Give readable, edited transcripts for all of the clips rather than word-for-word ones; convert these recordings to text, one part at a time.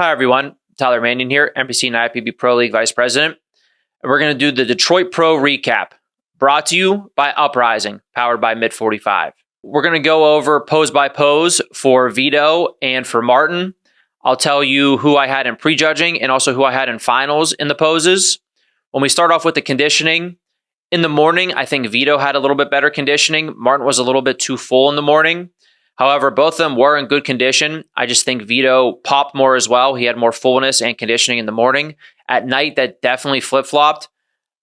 Hi, everyone. Tyler Mannion here, NPC and IFBB Pro League Vice President. And we're going to do the Detroit Pro Recap, brought to you by Uprising, powered by Mid45. We're going to go over pose by pose for Vito and for Martin. I'll tell you who I had in prejudging and also who I had in finals in the poses. When we start off with the conditioning, in the morning, I think Vito had a little bit better conditioning. Martin was a little bit too full in the morning. However, both of them were in good condition. I just think Vito popped more as well. He had more fullness and conditioning in the morning. At night, that definitely flip-flopped.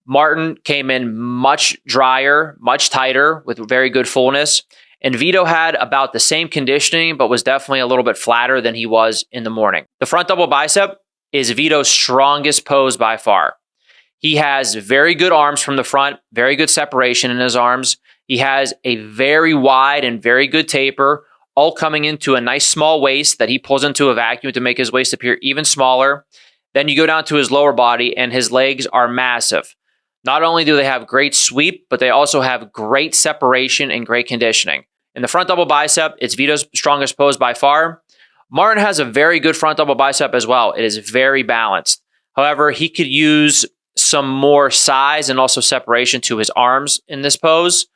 Martin came in much drier, much tighter with very good fullness. And Vito had about the same conditioning, but was definitely a little bit flatter than he was in the morning. The front double bicep is Vito's strongest pose by far. He has very good arms from the front, very good separation in his arms. He has a very wide and very good taper, all coming into a nice small waist that he pulls into a vacuum to make his waist appear even smaller. Then you go down to his lower body, and his legs are massive. Not only do they have great sweep, but they also have great separation and great conditioning. In the front double bicep, it's Vito's strongest pose by far. Martin has a very good front double bicep as well. It is very balanced. However, he could use some more size and also separation to his arms in this pose.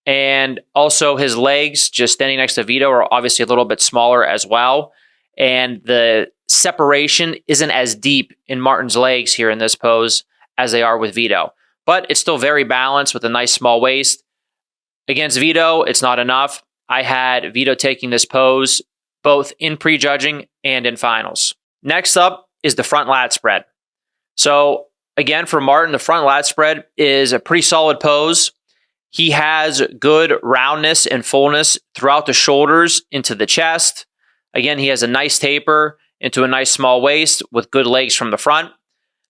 And also his legs, just standing next to Vito, are obviously a little bit smaller as well. And the separation isn't as deep in Martin's legs here in this pose as they are with Vito. But it's still very balanced with a nice small waist. Against Vito, it's not enough. I had Vito taking this pose both in prejudging and in finals. Next up is the front lat spread. So again, for Martin, the front lat spread is a pretty solid pose. He has good roundness and fullness throughout the shoulders into the chest. Again, he has a nice taper into a nice small waist with good legs from the front.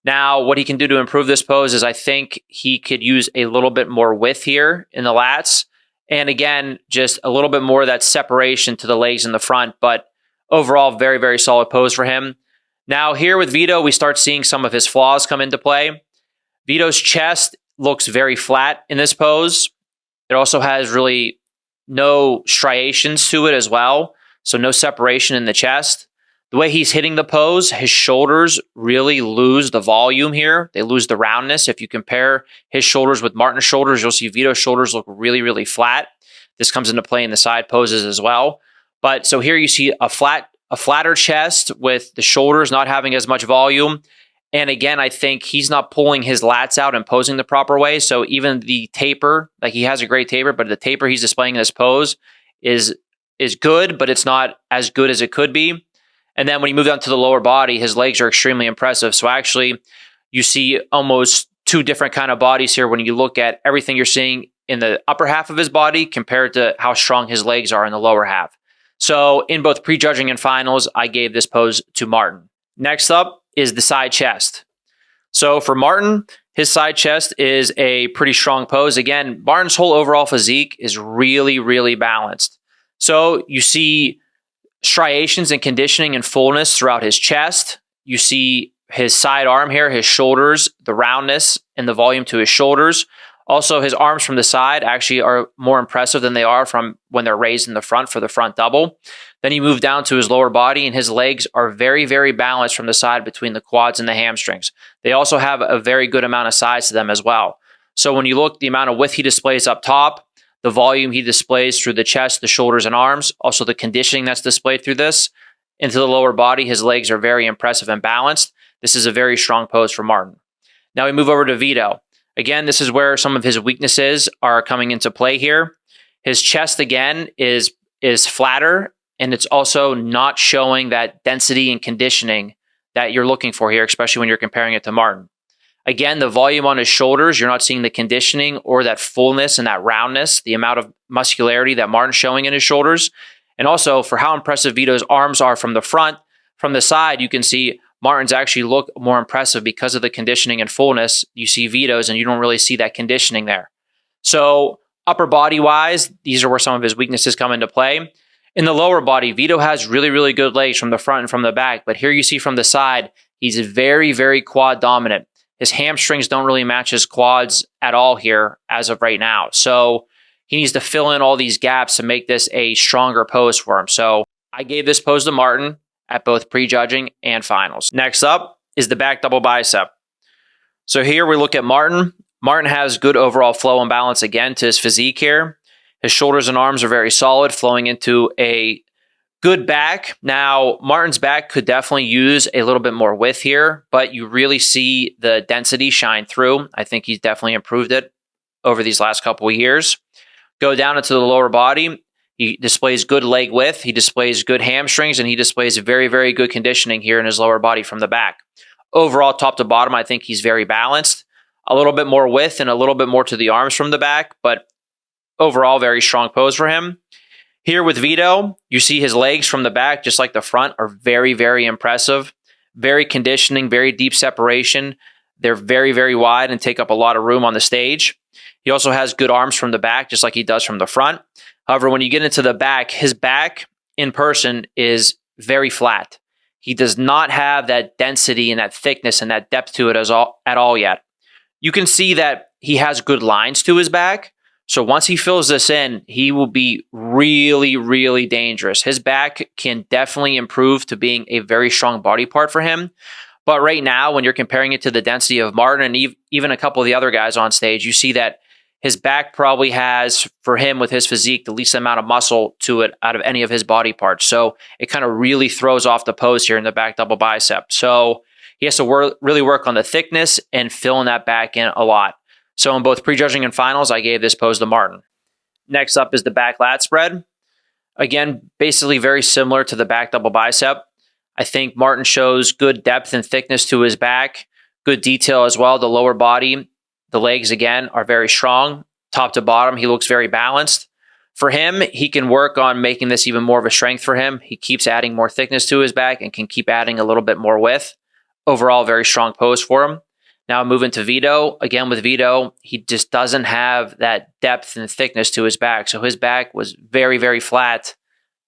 Now, what he can do to improve this pose is I think he could use a little bit more width here in the lats. And again, just a little bit more of that separation to the legs in the front. But overall, very, very solid pose for him. Now, here with Vito, we start seeing some of his flaws come into play. Vito's chest looks very flat in this pose. It also has really no striations to it as well, so no separation in the chest. The way he's hitting the pose, his shoulders really lose the volume here. They lose the roundness. If you compare his shoulders with Martin's shoulders, you'll see Vito's shoulders look really, really flat. This comes into play in the side poses as well. But so here you see a flatter chest with the shoulders not having as much volume. And again, I think he's not pulling his lats out and posing the proper way. So even the taper, like he has a great taper, but the taper he's displaying in this pose is good, but it's not as good as it could be. And then when you move down to the lower body, his legs are extremely impressive. So actually, you see almost two different kind of bodies here when you look at everything you're seeing in the upper half of his body compared to how strong his legs are in the lower half. So in both prejudging and finals, I gave this pose to Martin. Next up is the side chest. So for Martin, his side chest is a pretty strong pose. Again, Martin's whole overall physique is really, really balanced. So you see striations and conditioning and fullness throughout his chest. You see his side arm here, his shoulders, the roundness and the volume to his shoulders. Also, his arms from the side actually are more impressive than they are from when they're raised in the front for the front double. Then you move down to his lower body, and his legs are very, very balanced from the side between the quads and the hamstrings. They also have a very good amount of size to them as well. So when you look, the amount of width he displays up top, the volume he displays through the chest, the shoulders, and arms, also the conditioning that's displayed through this, into the lower body, his legs are very impressive and balanced. This is a very strong pose for Martin. Now we move over to Vito. Again, this is where some of his weaknesses are coming into play here. His chest, again, is flatter, and it's also not showing that density and conditioning that you're looking for here, especially when you're comparing it to Martin. Again, the volume on his shoulders, you're not seeing the conditioning or that fullness and that roundness, the amount of muscularity that Martin's showing in his shoulders. And also, for how impressive Vito's arms are from the front, from the side, you can see Martin's actually look more impressive because of the conditioning and fullness. You see Vito's and you don't really see that conditioning there. So upper body wise, these are where some of his weaknesses come into play. In the lower body, Vito has really, really good legs from the front and from the back. But here you see from the side, he's very, very quad dominant. His hamstrings don't really match his quads at all here as of right now. So he needs to fill in all these gaps to make this a stronger pose for him. So I gave this pose to Martin at both prejudging and finals. Next up is the back double bicep. So here we look at Martin. Martin has good overall flow and balance again to his physique here. His shoulders and arms are very solid, flowing into a good back. Now, Martin's back could definitely use a little bit more width here, but you really see the density shine through. I think he's definitely improved it over these last couple of years. Go down into the lower body. He displays good leg width. He displays good hamstrings, and he displays very, very good conditioning here in his lower body from the back. Overall, top to bottom, I think he's very balanced. A little bit more width and a little bit more to the arms from the back, but overall, very strong pose for him. Here with Vito, you see his legs from the back, just like the front, are very, very impressive. Very conditioning, very deep separation. They're very, very wide and take up a lot of room on the stage. He also has good arms from the back, just like he does from the front. However, when you get into the back, his back in person is very flat. He does not have that density and that thickness and that depth to it at all yet. You can see that he has good lines to his back. So once he fills this in, he will be really, really dangerous. His back can definitely improve to being a very strong body part for him. But right now, when you're comparing it to the density of Martin and even a couple of the other guys on stage, you see that his back probably has, for him with his physique, the least amount of muscle to it out of any of his body parts. So it kind of really throws off the pose here in the back double bicep. So he has to really work on the thickness and filling that back in a lot. So in both prejudging and finals, I gave this pose to Martin. Next up is the back lat spread. Again, basically very similar to the back double bicep. I think Martin shows good depth and thickness to his back, good detail as well. The lower body, the legs again are very strong. Top to bottom, he looks very balanced. For him, he can work on making this even more of a strength for him. He keeps adding more thickness to his back and can keep adding a little bit more width. Overall, very strong pose for him. Now moving to Vito. Again, with Vito, he just doesn't have that depth and thickness to his back. So his back was very, very flat,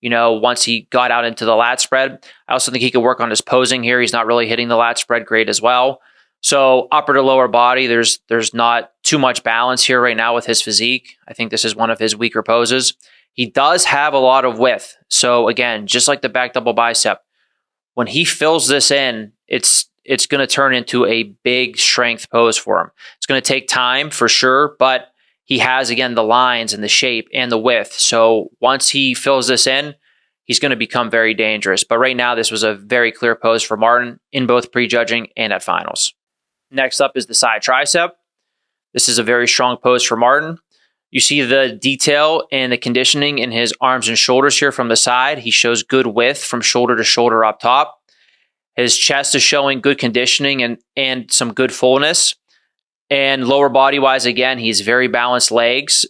once he got out into the lat spread. I also think he could work on his posing here. He's not really hitting the lat spread great as well. So upper to lower body, there's not too much balance here right now with his physique. I think this is one of his weaker poses. He does have a lot of width. So again, just like the back double bicep, when he fills this in, it's going to turn into a big strength pose for him. It's going to take time for sure, but he has, again, the lines and the shape and the width. So once he fills this in, he's going to become very dangerous. But right now, this was a very clear pose for Martin in both prejudging and at finals. Next up is the side tricep. This is a very strong pose for Martin. You see the detail and the conditioning in his arms and shoulders here from the side. He shows good width from shoulder to shoulder up top. His chest is showing good conditioning and some good fullness. And lower body-wise, again, he's very balanced legs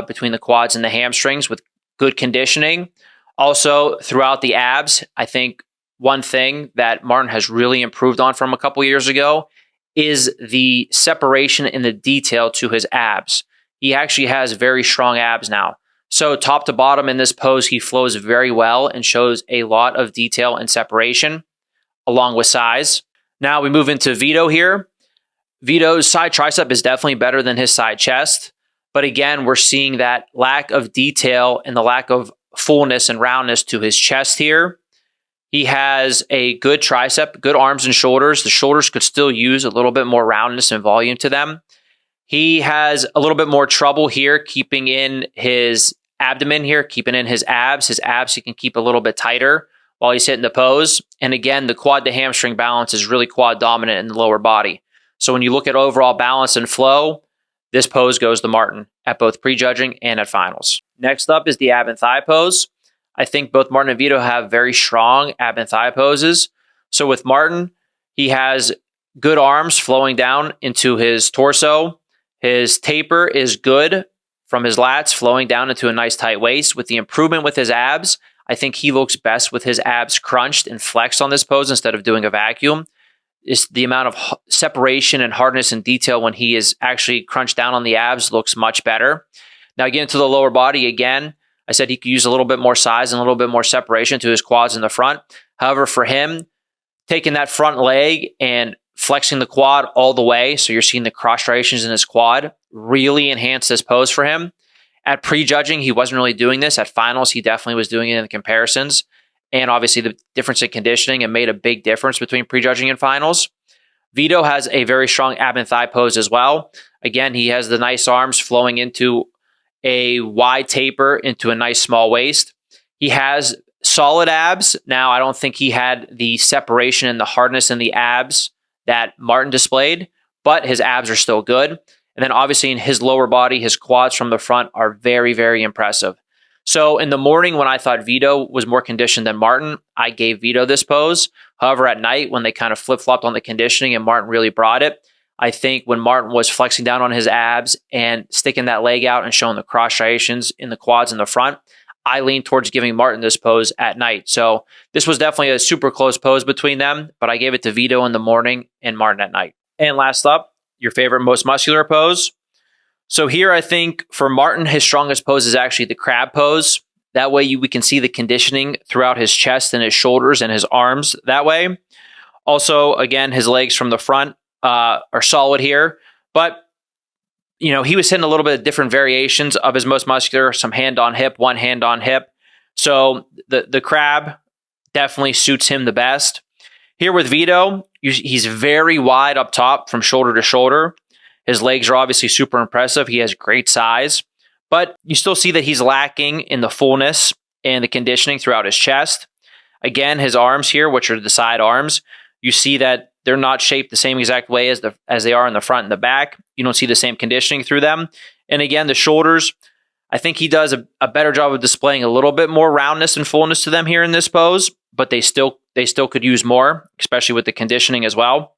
between the quads and the hamstrings with good conditioning. Also, throughout the abs, I think one thing that Martin has really improved on from a couple years ago is the separation and the detail to his abs. He actually has very strong abs now. So top to bottom in this pose, he flows very well and shows a lot of detail and separation along with size. Now we move into Vito here. Vito's side tricep is definitely better than his side chest. But again, we're seeing that lack of detail and the lack of fullness and roundness to his chest here. He has a good tricep, good arms and shoulders. The shoulders could still use a little bit more roundness and volume to them. He has a little bit more trouble here keeping in his abdomen here, keeping in his abs. His abs he can keep a little bit tighter while he's hitting the pose. And again, the quad to hamstring balance is really quad dominant in the lower body. So when you look at overall balance and flow, this pose goes to Martin at both prejudging and at finals. Next up is the ab and thigh pose. I think both Martin and Vito have very strong ab and thigh poses. So with Martin, he has good arms flowing down into his torso. His taper is good from his lats flowing down into a nice tight waist. With the improvement with his abs, I think he looks best with his abs crunched and flexed on this pose instead of doing a vacuum. It's the amount of separation and hardness and detail when he is actually crunched down on the abs looks much better. Now getting to the lower body again, I said he could use a little bit more size and a little bit more separation to his quads in the front. However, for him, taking that front leg and flexing the quad all the way, so you're seeing the cross striations in his quad, really enhanced this pose for him. At prejudging, he wasn't really doing this. At finals, he definitely was doing it in the comparisons. and obviously the difference in conditioning, it made a big difference between prejudging and finals. Vito has a very strong ab and thigh pose as well. Again, he has the nice arms flowing into a wide taper into a nice small waist. He has solid abs. Now, I don't think he had the separation and the hardness in the abs that Martin displayed, but his abs are still good. And then obviously in his lower body, his quads from the front are very, very impressive. So in the morning when I thought Vito was more conditioned than Martin, I gave Vito this pose. However, at night when they kind of flip-flopped on the conditioning and Martin really brought it, I think when Martin was flexing down on his abs and sticking that leg out and showing the cross striations in the quads in the front, I leaned towards giving Martin this pose at night. So this was definitely a super close pose between them, but I gave it to Vito in the morning and Martin at night. And last up, your favorite most muscular pose. So here I think for Martin, his strongest pose is actually the crab pose. That way we can see the conditioning throughout his chest and his shoulders and his arms that way. Also, again, his legs from the front are solid here, but he was hitting a little bit of different variations of his most muscular, some hand on hip, one hand on hip. So the crab definitely suits him the best. Here with Vito, he's very wide up top from shoulder to shoulder. His legs are obviously super impressive. He has great size, but you still see that he's lacking in the fullness and the conditioning throughout his chest. Again, his arms here, which are the side arms, you see that they're not shaped the same exact way as they are in the front and the back. You don't see the same conditioning through them. And again, the shoulders, I think he does a better job of displaying a little bit more roundness and fullness to them here in this pose, but they still could use more, especially with the conditioning as well.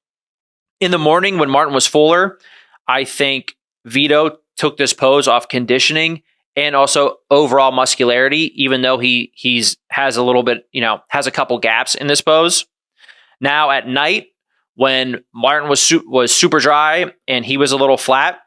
In the morning when Martin was fuller, I think Vito took this pose off conditioning and also overall muscularity, even though he has a little bit, has a couple gaps in this pose. Now at night, when Martin was super dry and he was a little flat,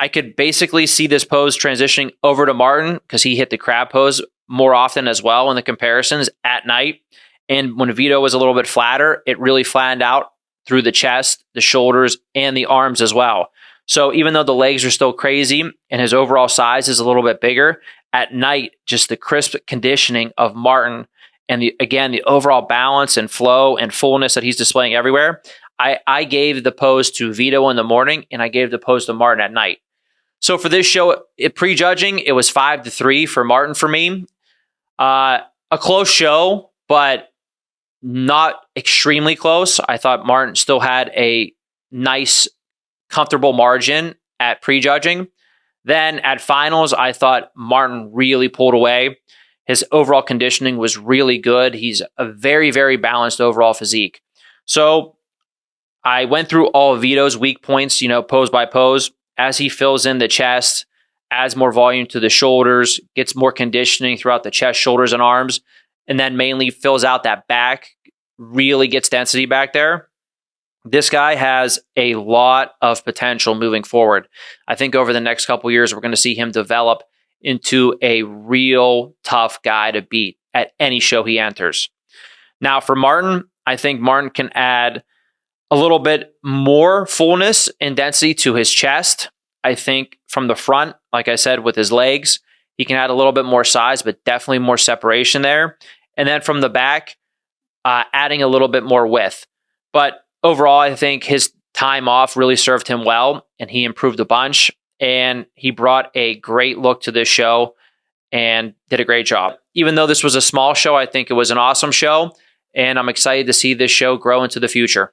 I could basically see this pose transitioning over to Martin because he hit the crab pose more often as well in the comparisons at night. And when Vito was a little bit flatter, it really flattened out through the chest, the shoulders, and the arms as well. So even though the legs are still crazy and his overall size is a little bit bigger, at night, just the crisp conditioning of Martin and the overall balance and flow and fullness that he's displaying everywhere, I gave the pose to Vito in the morning and I gave the pose to Martin at night. So for this show, prejudging, it was 5-3 for Martin for me. A close show, but not extremely close. I thought Martin still had a nice, comfortable margin at prejudging. Then at finals, I thought Martin really pulled away. His overall conditioning was really good. He's a very, very balanced overall physique. So I went through all of Vito's weak points, pose by pose, as he fills in the chest, adds more volume to the shoulders, gets more conditioning throughout the chest, shoulders, and arms, and then mainly fills out that back, really gets density back there. This guy has a lot of potential moving forward. I think over the next couple of years, we're going to see him develop into a real tough guy to beat at any show he enters. Now for Martin, I think Martin can add a little bit more fullness and density to his chest. I think from the front, like I said, with his legs, he can add a little bit more size, but definitely more separation there. And then from the back, adding a little bit more width. But overall, I think his time off really served him well, and he improved a bunch, and he brought a great look to this show and did a great job. Even though this was a small show, I think it was an awesome show, and I'm excited to see this show grow into the future.